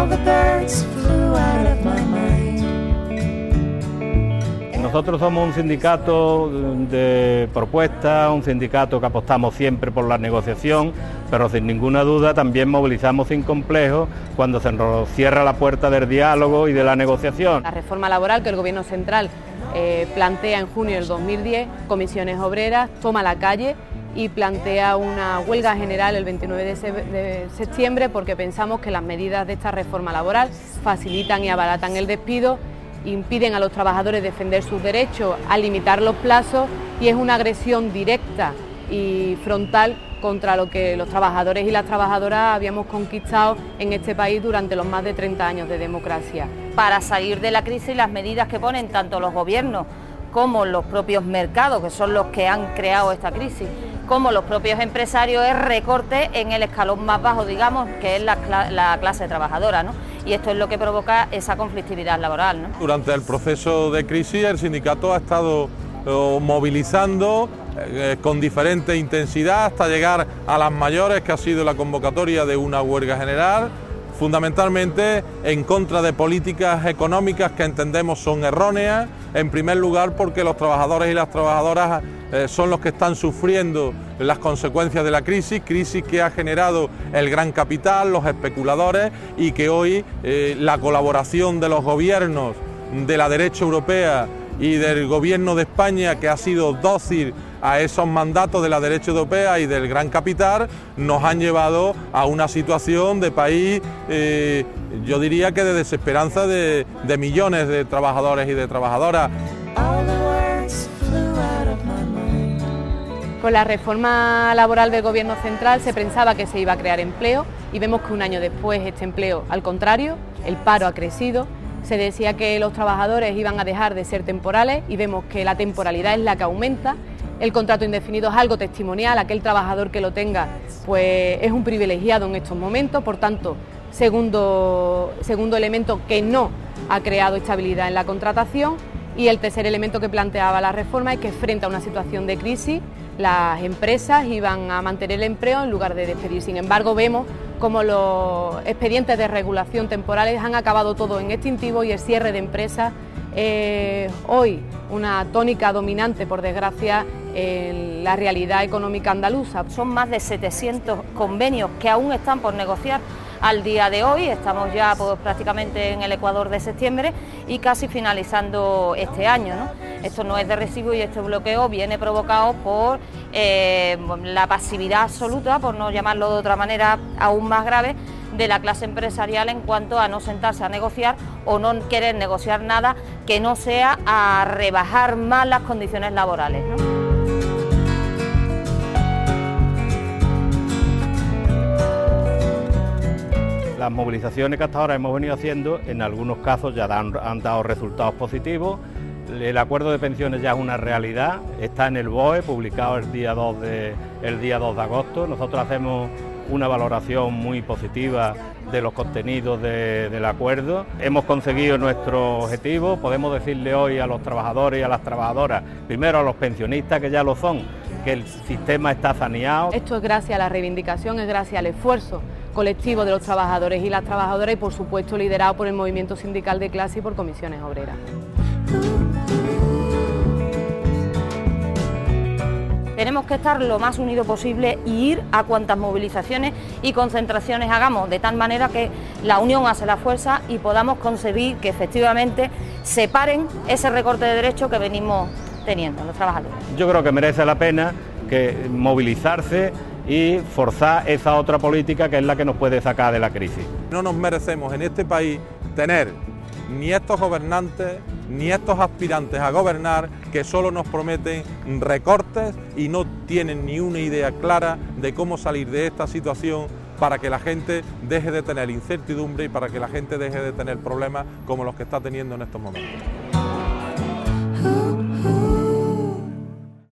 All the birds flew out of my mind. Nosotros somos un sindicato de propuesta, un sindicato que apostamos siempre por la negociación, pero sin ninguna duda también movilizamos sin complejos cuando se nos cierra la puerta del diálogo y de la negociación. La reforma laboral que el Gobierno central plantea en junio del 2010, Comisiones Obreras toma la calle y plantea una huelga general el 29 de septiembre porque pensamos que las medidas de esta reforma laboral facilitan y abaratan el despido, impiden a los trabajadores defender sus derechos al limitar los plazos y es una agresión directa y frontal contra lo que los trabajadores y las trabajadoras habíamos conquistado en este país durante los más de 30 años de democracia. Para salir de la crisis, las medidas que ponen tanto los gobiernos como los propios mercados, que son los que han creado esta crisis, como los propios empresarios, es recorte en el escalón más bajo, digamos, que es la clase trabajadora, ¿no? Y esto es lo que provoca esa conflictividad laboral, ¿no? Durante el proceso de crisis el sindicato ha estado movilizando con diferente intensidad hasta llegar a las mayores, que ha sido la convocatoria de una huelga general, fundamentalmente en contra de políticas económicas que entendemos son erróneas, en primer lugar porque los trabajadores y las trabajadoras son los que están sufriendo las consecuencias de la crisis que ha generado el gran capital, los especuladores, y que hoy la colaboración de los gobiernos de la derecha europea y del gobierno de España, que ha sido dócil a esos mandatos de la derecha europea y del gran capital, nos han llevado a una situación de país, yo diría que de desesperanza de millones de trabajadores y de trabajadoras. Con la reforma laboral del Gobierno central se pensaba que se iba a crear empleo y vemos que un año después este empleo, al contrario, el paro ha crecido. Se decía que los trabajadores iban a dejar de ser temporales y vemos que la temporalidad es la que aumenta. El contrato indefinido es algo testimonial, aquel trabajador que lo tenga pues es un privilegiado en estos momentos, por tanto, segundo elemento que no ha creado estabilidad en la contratación. Y el tercer elemento que planteaba la reforma es que frente a una situación de crisis las empresas iban a mantener el empleo en lugar de despedir. Sin embargo, vemos como los expedientes de regulación temporales han acabado todo en extintivo y el cierre de empresas hoy una tónica dominante, por desgracia, en la realidad económica andaluza. Son más de 700 convenios que aún están por negociar al día de hoy, estamos ya pues, prácticamente en el ecuador de septiembre y casi finalizando este año, ¿no? Esto no es de recibo y este bloqueo viene provocado por la pasividad absoluta, por no llamarlo de otra manera aún más grave, de la clase empresarial en cuanto a no sentarse a negociar o no querer negociar nada que no sea a rebajar más las condiciones laborales, ¿no? Las movilizaciones que hasta ahora hemos venido haciendo, en algunos casos ya han dado resultados positivos. El acuerdo de pensiones ya es una realidad, está en el BOE, publicado el día 2 de agosto. Nosotros hacemos una valoración muy positiva de los contenidos del acuerdo. Hemos conseguido nuestro objetivo, podemos decirle hoy a los trabajadores y a las trabajadoras, primero a los pensionistas que ya lo son, que el sistema está saneado. Esto es gracias a la reivindicación, es gracias al esfuerzo colectivo de los trabajadores y las trabajadoras y por supuesto liderado por el movimiento sindical de clase y por Comisiones Obreras. Tenemos que estar lo más unidos posible y ir a cuantas movilizaciones y concentraciones hagamos, de tal manera que la unión hace la fuerza y podamos conseguir que efectivamente se paren ese recorte de derechos que venimos teniendo los trabajadores. Yo creo que merece la pena que movilizarse y forzar esa otra política que es la que nos puede sacar de la crisis. No nos merecemos en este país tener ni estos gobernantes ni estos aspirantes a gobernar que solo nos prometen recortes y no tienen ni una idea clara de cómo salir de esta situación para que la gente deje de tener incertidumbre y para que la gente deje de tener problemas como los que está teniendo en estos momentos.